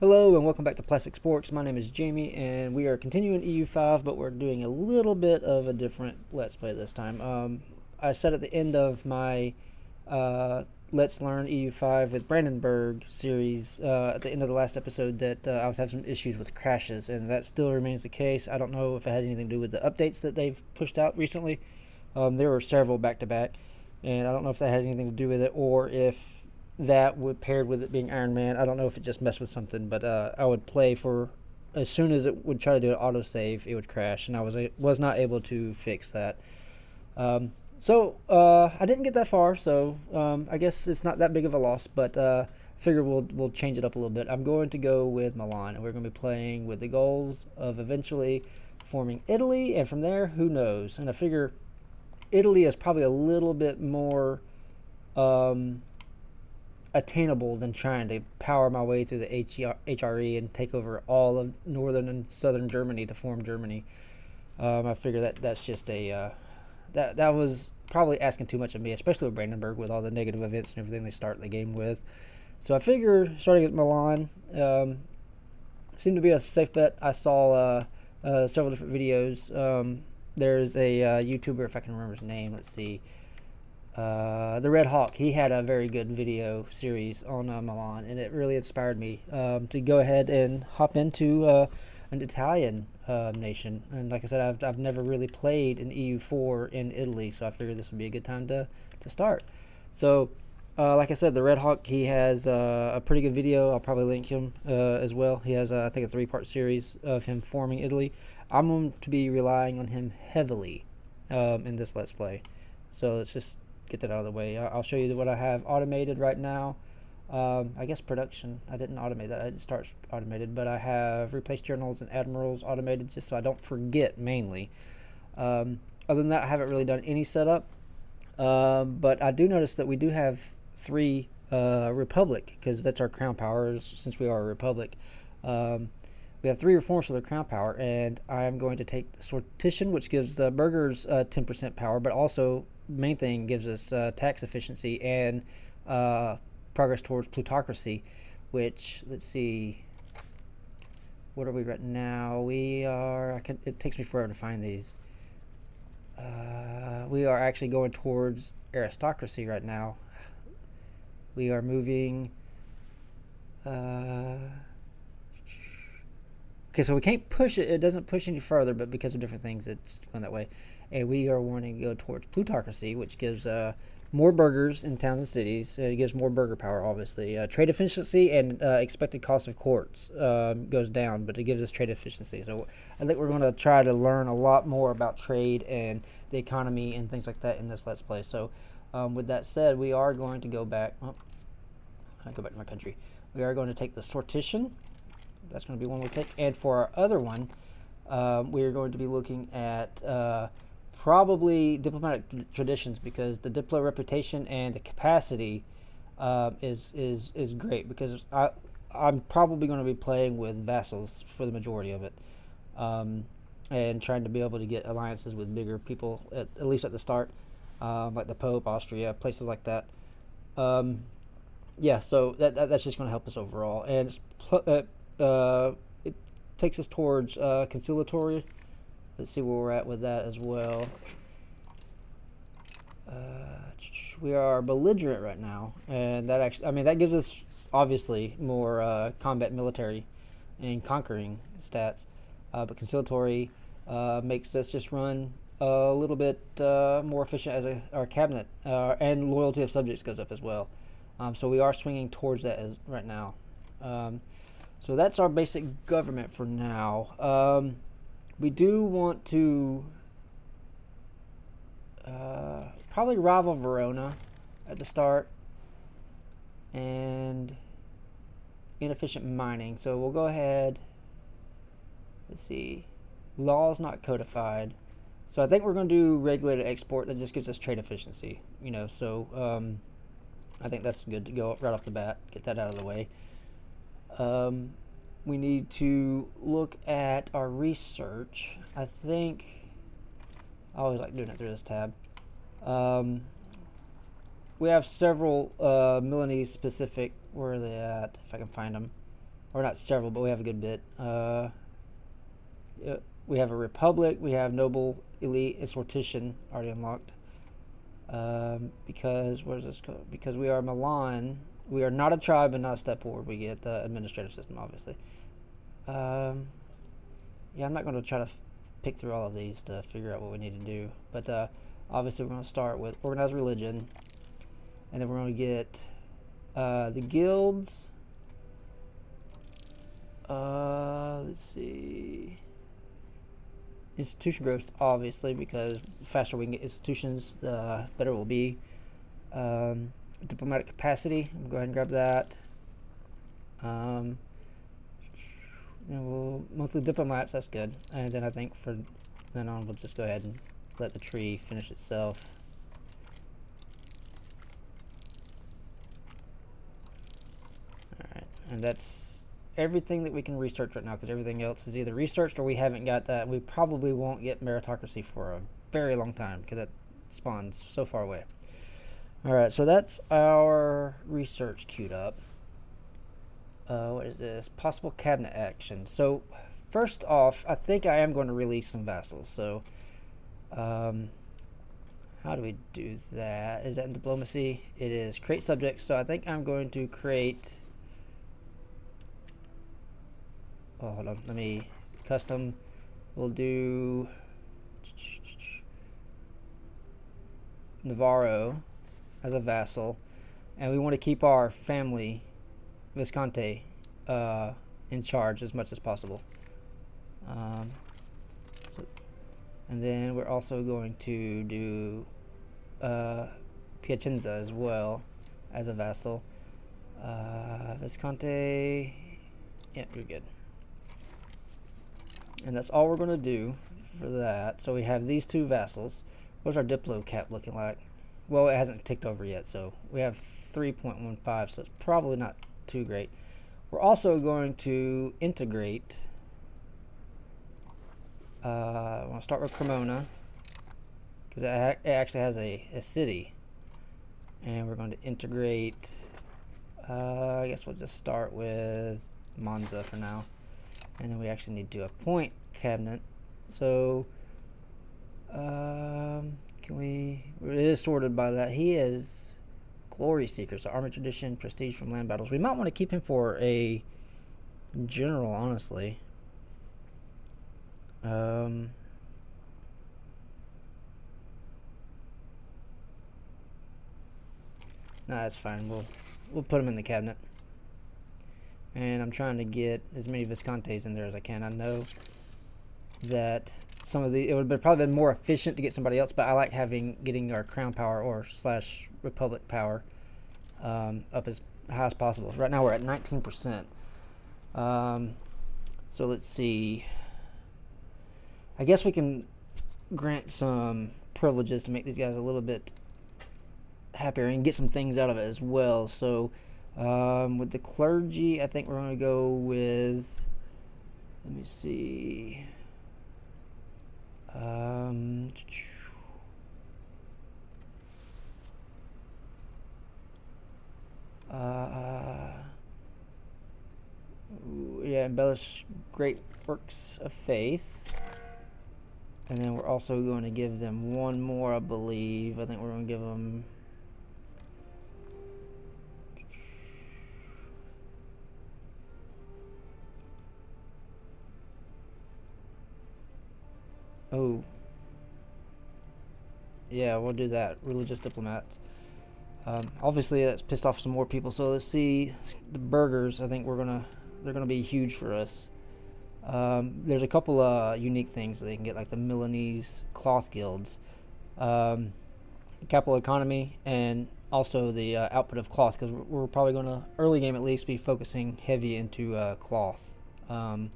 Hello and welcome back to Plastic Sports. My name is Jamie and we are continuing EU5, but we're doing a little bit of a different Let's Play this time. I said at the end of my Let's Learn EU5 with Brandenburg series at the end of the last episode that I was having some issues with crashes, and that still remains the case. I don't know if it had anything to do with the updates that they've pushed out recently. There were several back to back, and I don't know if that had anything to do with it or if that would paired with it being Iron Man. I don't know if it just messed with something, but I would play for as soon as it would try to do an autosave, it would crash, and I was not able to fix that. I didn't get that far, so I guess it's not that big of a loss, but I figure we'll change it up a little bit. I'm going to go with Milan, and we're going to be playing with the goals of eventually forming Italy, and from there, who knows? And I figure Italy is probably a little bit more attainable than trying to power my way through the HRE and take over all of northern and southern Germany to form Germany. I figure that's just that was probably asking too much of me, especially with Brandenburg with all the negative events and everything they start the game with. So I figure starting at Milan seemed to be a safe bet. I saw several different videos. There's a YouTuber, if I can remember his name. Let's see. The Red Hawk, he had a very good video series on Milan, and it really inspired me to go ahead and hop into an Italian nation. And like I said, I've never really played an EU4 in Italy, so I figured this would be a good time to start. So, like I said, the Red Hawk, he has a pretty good video. I'll probably link him as well. He has, I think, a 3-part series of him forming Italy. I'm going to be relying on him heavily in this Let's Play. So let's just get that out of the way. I'll show you what I have automated right now. I guess production, I didn't automate that. It starts automated, but I have replaced journals and admirals automated just so I don't forget mainly. Other than that, I haven't really done any setup. But I do notice that we do have 3 republic, because that's our crown powers since we are a republic. We have 3 reforms for the crown power, and I'm going to take the sortition, which gives the burghers 10% power, but also main thing gives us tax efficiency and progress towards plutocracy, which, let's see, what are we right now? We are, it takes me forever to find these. We are actually going towards aristocracy right now. We are moving okay, so we can't push it. It doesn't push any further, but because of different things, it's going that way. And we are wanting to go towards plutocracy, which gives more burghers in towns and cities. It gives more burgher power, obviously. Trade efficiency and expected cost of courts goes down, but it gives us trade efficiency. So I think we're going to try to learn a lot more about trade and the economy and things like that in this Let's Play. So with that said, we are going to go back. Oh, I'll go back to my country. We are going to take the sortition. That's going to be one we'll take. And for our other one, we are going to be looking at probably diplomatic traditions, because the diplo reputation and the capacity is great, because I'm probably going to be playing with vassals for the majority of it, and trying to be able to get alliances with bigger people, at least at the start, like the Pope, Austria, places like that. Yeah, so that's just going to help us overall. And it's it takes us towards conciliatory. Let's see where we're at with that as well. We are belligerent right now, and that actually, I mean, that gives us obviously more combat military and conquering stats, but conciliatory makes us just run a little bit more efficient as our cabinet, and loyalty of subjects goes up as well. So we are swinging towards that right now. So that's our basic government for now. We do want to probably rival Verona at the start, and inefficient mining. So we'll go ahead. Let's see. Laws not codified. So I think we're going to do regulated export. That just gives us trade efficiency. So I think that's good to go right off the bat. Get that out of the way. We need to look at our research. I think I always like doing it through this tab. We have several Milanese specific. Where are they at? If I can find them. or not several, but we have a good bit. We have a republic. We have noble, elite, and sortition already unlocked. Because where's this code? Because we are Milan. We are not a tribe and not a step forward. We get the administrative system, obviously. Yeah, I'm not going to try to pick through all of these to figure out what we need to do. But obviously, we're going to start with organized religion, and then we're going to get the guilds. Let's see. Institution growth, obviously, because the faster we can get institutions, the better it will be. Diplomatic capacity, I'm going to go ahead and grab that. Then we'll monthly diplomats, that's good. And then I think for then on, we'll just go ahead and let the tree finish itself. Alright, and that's everything that we can research right now, because everything else is either researched or we haven't got that. We probably won't get meritocracy for a very long time, because that spawns so far away. Alright, so that's our research queued up. What is this? Possible cabinet action. So, first off, I think I am going to release some vassals. So, how do we do that? Is that in diplomacy? It is. Create subjects. So, I think I'm going to create... Oh, hold on. Let me... Custom. We'll do... Navarro as a vassal. And we want to keep our family... Visconti in charge as much as possible. And then we're also going to do Piacenza as well as a vassal. Visconti, yeah, you're good. And that's all we're going to do for that. So we have these two vassals. What's our Diplo cap looking like? Well, it hasn't ticked over yet, so we have 3.15, so it's probably not too great. We're also going to integrate. I want to start with Cremona because it actually has a city, and we're going to integrate. I guess we'll just start with Monza for now, and then we actually need to appoint cabinet. So, can we? It is sorted by that. He is. Glory Seeker, so Army Tradition, Prestige from Land Battles. We might want to keep him for a general, honestly. No, that's fine. We'll put him in the cabinet. And I'm trying to get as many Viscontis in there as I can. I know that some of it would have probably been more efficient to get somebody else, but I like getting our crown power or / republic power up as high as possible. Right now we're at 19%. So let's see. I guess we can grant some privileges to make these guys a little bit happier and get some things out of it as well. So with the clergy, I think we're going to go with, let me see. Yeah, embellish great works of faith. And then we're also going to give them one more, I believe. I think we're going to give them... Oh. Yeah, we'll do that. Religious diplomats. Obviously, that's pissed off some more people. So let's see. The burgers, I think they're gonna be huge for us. There's a couple unique things that they can get, like the Milanese cloth guilds, capital economy, and also the output of cloth, because we're probably going to, early game at least, be focusing heavy into cloth. So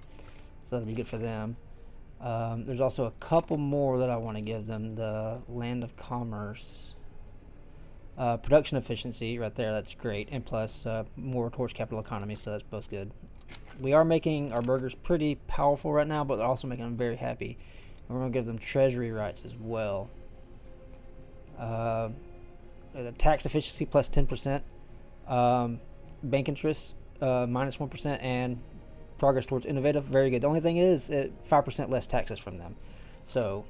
that'll be good for them. There's also a couple more that I want to give them. The land of commerce. Production efficiency right there, that's great, and plus more towards capital economy, so that's both good. We are making our burgers pretty powerful right now, but they're also making them very happy. And we're going to give them treasury rights as well. The tax efficiency plus 10%, bank interest minus 1%, and progress towards innovative. Very good. The only thing is 5% less taxes from them. So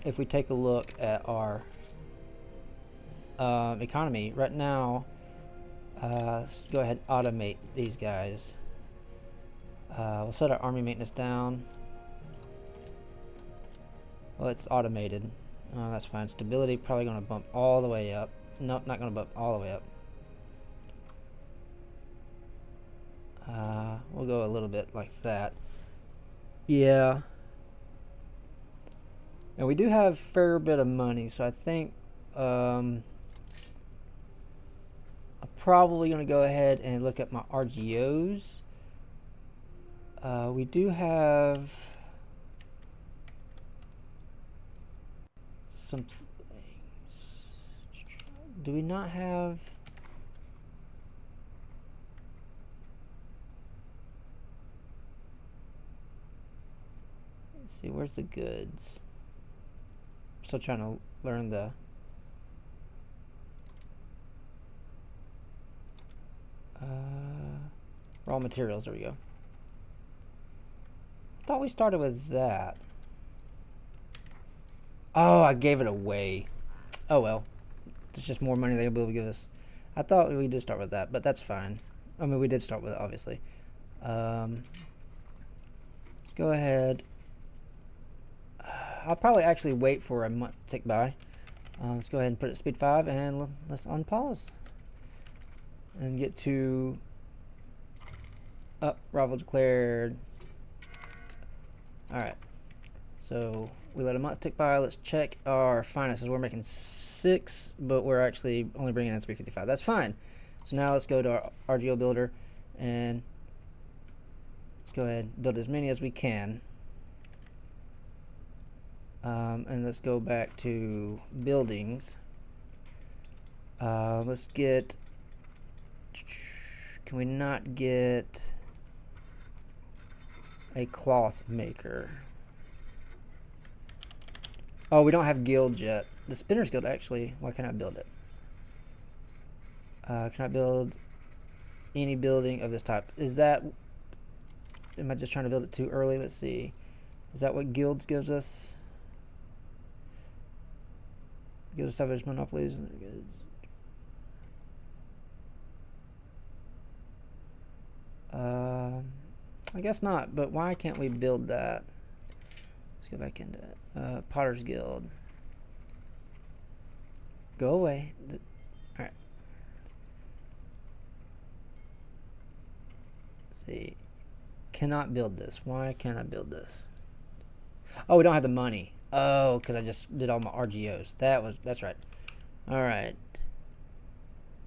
if we take a look at our economy right now, let's go ahead and automate these guys. We'll set our army maintenance down. Well, it's automated. That's fine. Stability probably going to bump all the way up. Nope, not going to bump all the way up. We'll go a little bit like that. Yeah. And we do have a fair bit of money, so I think I'm probably going to go ahead and look at my RGOs. We do have some things. Do we not have... Let's see, where's the goods? I'm still trying to learn the... raw materials, there we go. I thought we started with that. Oh, I gave it away. Oh well. It's just more money they'll be able to give us. I thought we did start with that, but that's fine. I mean, we did start with it, obviously. Let's go ahead. I'll probably actually wait for a month to tick by. Let's go ahead and put it at speed 5 and let's unpause. And get to... rival declared. Alright. So we let a month tick by. Let's check our finances. We're making 6, but we're actually only bringing in 355. That's fine. So now let's go to our RGO builder and let's go ahead and build as many as we can. And let's go back to buildings. Let's get... Can we not get a cloth maker? Oh, we don't have guilds yet. The Spinners Guild, actually. Why can't I build it? Can I build any building of this type? Is that... Am I just trying to build it too early? Let's see. Is that what guilds gives us? Guild establish monopolies. I guess not, but why can't we build that? Let's go back into it. Potter's Guild. Go away. Alright. Let's see. Cannot build this. Why can't I build this? Oh, we don't have the money. Oh, because I just did all my RGOs. That's right. Alright.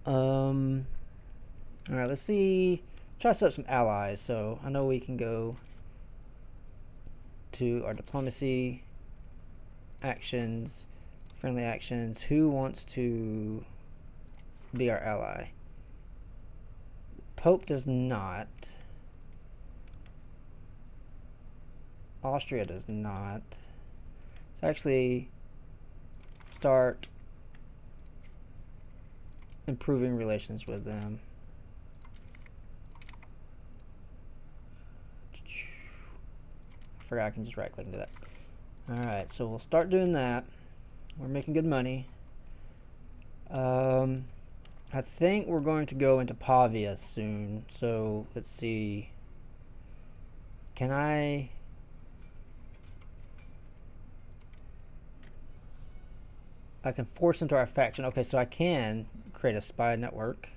Alright, let's see. Try to set up some allies. So I know we can go to our diplomacy actions, friendly actions. Who wants to be our ally? Pope does not. Austria does not. Let's actually start improving relations with them. I forgot I can just right click into that. Alright, so we'll start doing that. We're making good money. I think we're going to go into Pavia soon. So let's see. Can I can force into our faction. Okay, so I can create a spy network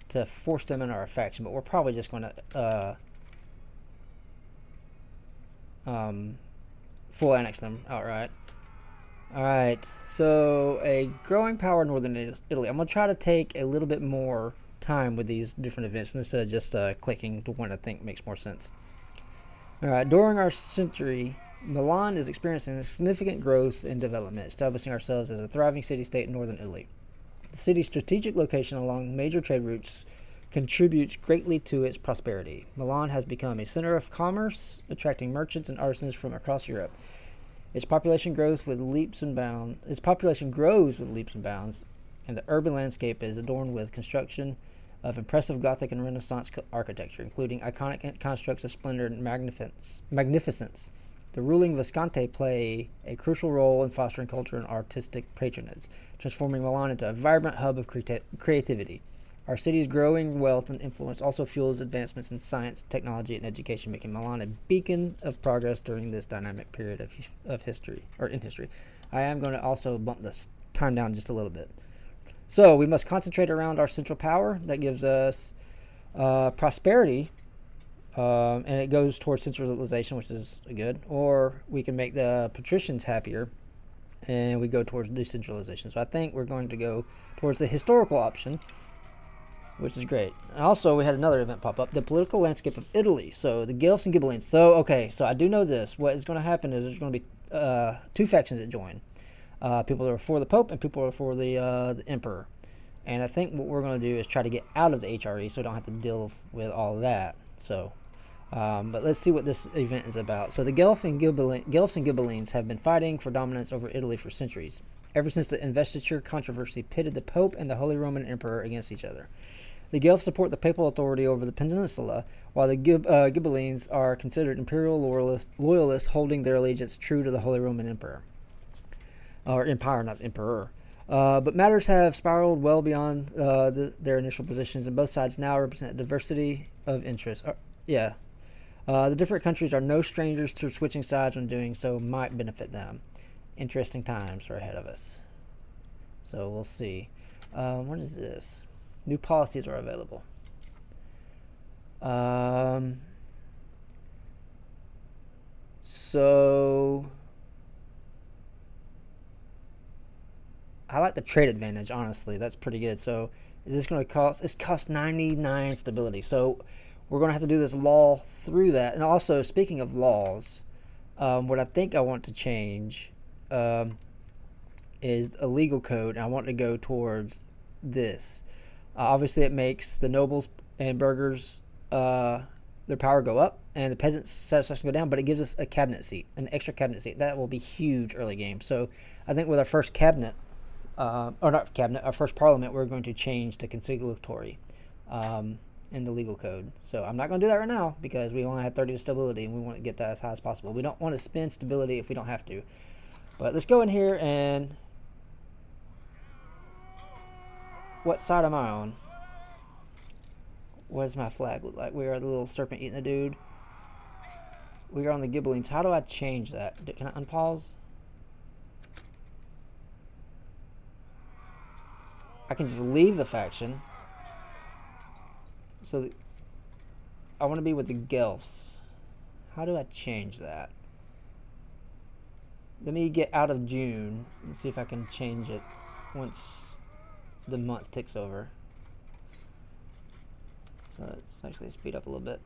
to force them into our faction, but we're probably just going to full annex them outright. Alright, so a growing power in northern Italy. I'm going to try to take a little bit more time with these different events instead of just clicking to one I think makes more sense. Alright, during our century, Milan is experiencing significant growth and development, establishing ourselves as a thriving city-state in northern Italy. The city's strategic location along major trade routes contributes greatly to its prosperity. Milan has become a center of commerce, attracting merchants and artisans from across Europe. Its population grows with leaps and bounds. And the urban landscape is adorned with construction of impressive Gothic and Renaissance architecture, including iconic constructs of splendor and magnificence. The ruling Visconti play a crucial role in fostering culture and artistic patronage, transforming Milan into a vibrant hub of creativity. Our city's growing wealth and influence also fuels advancements in science, technology, and education, making Milan a beacon of progress during this dynamic period of history, or in history. I am going to also bump this time down just a little bit. So we must concentrate around our central power that gives us prosperity, and it goes towards centralization, which is good. Or we can make the patricians happier, and we go towards decentralization. So I think we're going to go towards the historical option, which is great. And also, we had another event pop up, the political landscape of Italy. So the Guelphs and Ghibellines. So, okay, so I do know this. What is going to happen is there's going to be two factions that join. People that are for the Pope and people that are for the Emperor. And I think what we're going to do is try to get out of the HRE so we don't have to deal with all of that. So, but let's see what this event is about. So the Guelphs and Ghibellines have been fighting for dominance over Italy for centuries, ever since the investiture controversy pitted the Pope and the Holy Roman Emperor against each other. The Guelphs support the papal authority over the peninsula, while the Ghibellines are considered imperial loyalists holding their allegiance true to the Holy Roman Emperor. Or empire, not emperor. But matters have spiraled well beyond their initial positions, and both sides now represent a diversity of interests. The different countries are no strangers to switching sides when doing so might benefit them. Interesting times are ahead of us. So we'll see. What is this? New policies are available. So I like the trade advantage, honestly. That's pretty good. So is this going to cost? It's cost 99 stability. So we're going to have to do this law through that. And also, speaking of laws, what I think I want to change is a legal code. And I want to go towards this. Obviously, it makes the nobles and burghers, their power go up, and the peasants' satisfaction go down, but it gives us a cabinet seat, an extra cabinet seat. That will be huge early game. So I think with our first cabinet, our first parliament, we're going to change to conciliatory in the legal code. So I'm not going to do that right now because we only have 30 to stability, and we want to get that as high as possible. We don't want to spend stability if we don't have to. But let's go in here and... What side am I on? What does my flag look like? We are the little serpent eating the dude. We are on the Ghibellines. How do I change that? Can I unpause? I can just leave the faction. So I want to be with the Guelphs. How do I change that? Let me get out of June and see if I can change it once the month ticks over. So let's actually speed up a little bit.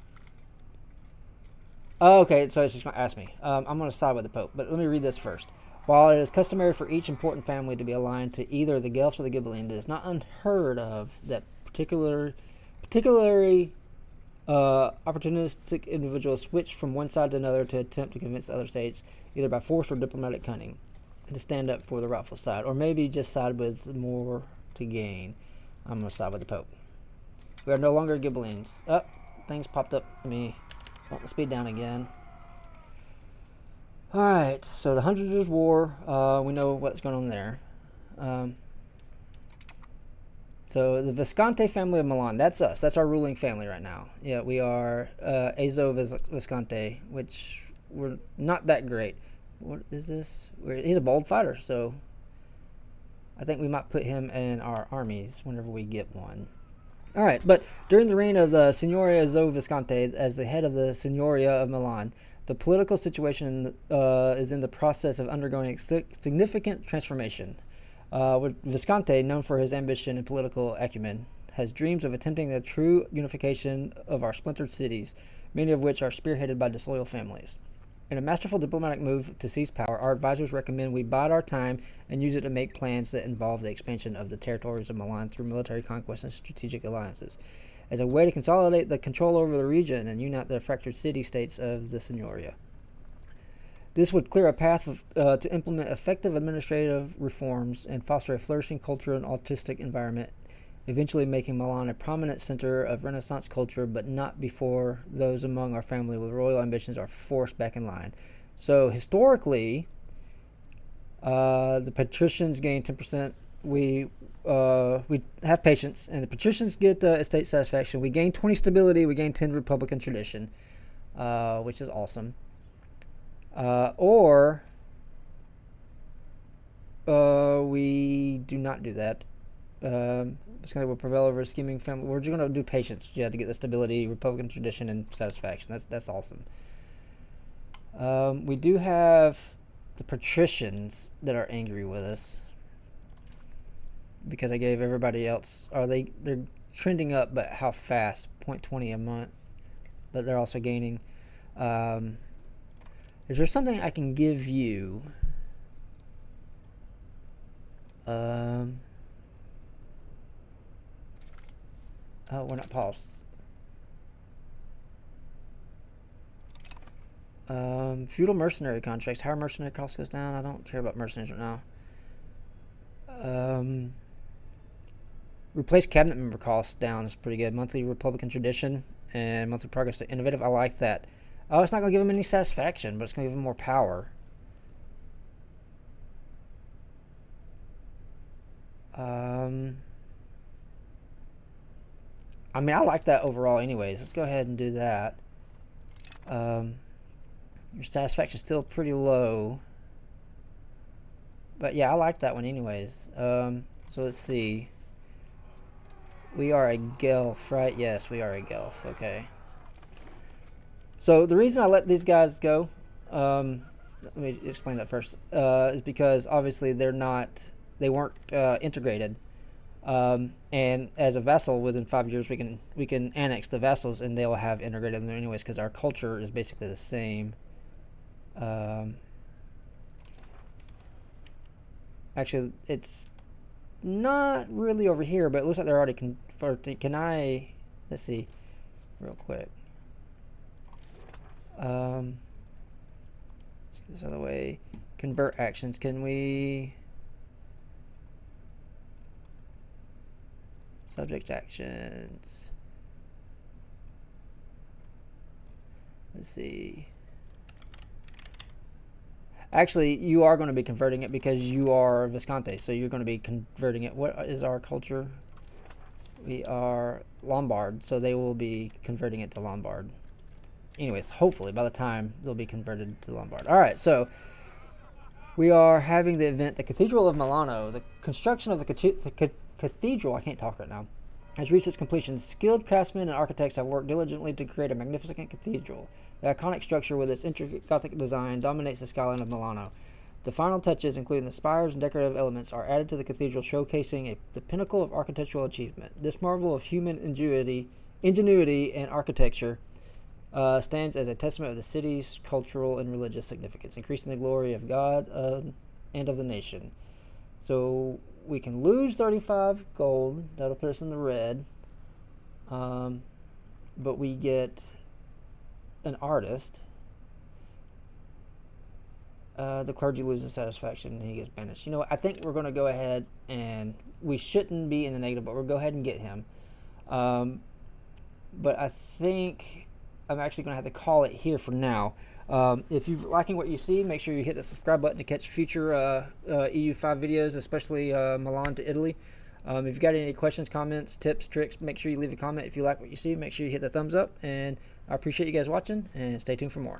Oh, okay, so it's just going to ask me. I'm going to side with the Pope, but let me read this first. While it is customary for each important family to be aligned to either the Guelphs or the Ghibellines, it is not unheard of that particularly opportunistic individuals switch from one side to another to attempt to convince other states, either by force or diplomatic cunning, to stand up for the rightful side, or maybe just side with more to gain. I'm going to side with the Pope. We are no longer Ghibellines. Oh, things popped up. Let me bump the speed down again. Alright, so the Hundred Years' War, we know what's going on there. So the Visconti family of Milan, that's us. That's our ruling family right now. Yeah, we are Azo Visconti, which we're not that great. What is this? He's a bold fighter, so I think we might put him in our armies whenever we get one. All right, but during the reign of the Signoria Azo Visconti as the head of the Signoria of Milan, the political situation is in the process of undergoing significant transformation. Visconti, known for his ambition and political acumen, has dreams of attempting the true unification of our splintered cities, many of which are spearheaded by disloyal families. In a masterful diplomatic move to seize power, our advisors recommend we bide our time and use it to make plans that involve the expansion of the territories of Milan through military conquest and strategic alliances, as a way to consolidate the control over the region and unite the fractured city-states of the Signoria. This would clear a path to implement effective administrative reforms and foster a flourishing cultural and artistic environment eventually making Milan a prominent center of Renaissance culture, but not before those among our family with royal ambitions are forced back in line. So historically, the patricians gain 10%. We have patience, and the patricians get estate satisfaction. We gain 20 stability. We gain 10 Republican tradition, which is awesome. Or we do not do that. It's going to prevail over a scheming family. We're just going to do patience. You have to get the stability, Republican tradition, and satisfaction. That's awesome. We do have the patricians that are angry with us because I gave everybody else. They're trending up, but how fast? 0.20 a month. But they're also gaining. Is there something I can give you? Oh, we're not paused. Feudal mercenary contracts. Higher mercenary cost goes down. I don't care about mercenaries right now. Replace cabinet member costs down is pretty good. Monthly Republican tradition and monthly progress to innovative. I like that. Oh, it's not going to give them any satisfaction, but it's going to give them more power. I mean, I like that overall anyways. Let's go ahead and do that. Your satisfaction is still pretty low. But yeah, I like that one anyways. So let's see. We are a Guelph, right? Yes, we are a Guelph. Okay. So the reason I let these guys go, let me explain that first, is because obviously they weren't integrated. And as a vassal, within 5 years, we can annex the vassals, and they'll have integrated them anyways because our culture is basically the same. Actually, it's not really over here, but it looks like they're already converted. Can I? Let's see, real quick. Let's get this out of the way. Convert actions. Can we? Subject actions. Let's see. Actually, you are going to be converting it because you are Visconti, so you're going to be converting it. What is our culture? We are Lombard, so they will be converting it to Lombard. Anyways, hopefully by the time they'll be converted to Lombard. All right, so we are having the event, the Cathedral of Milano. The construction of the cathedral, I can't talk right now, has reached its completion. Skilled craftsmen and architects have worked diligently to create a magnificent cathedral. The iconic structure with its intricate Gothic design dominates the skyline of Milano. The final touches, including the spires and decorative elements, are added to the cathedral, showcasing the pinnacle of architectural achievement. This marvel of human ingenuity and architecture stands as a testament of the city's cultural and religious significance, increasing the glory of God and of the nation. So we can lose 35 gold. That'll put us in the red. But we get an artist. The clergy loses satisfaction and he gets banished. You know what? I think we're going to go ahead and we shouldn't be in the negative, but we'll go ahead and get him. But I think I'm actually going to have to call it here for now. If you're liking what you see, make sure you hit the subscribe button to catch future EU5 videos, especially Milan to Italy. If you've got any questions, comments, tips, tricks, make sure you leave a comment. If you like what you see, make sure you hit the thumbs up. And I appreciate you guys watching, and stay tuned for more.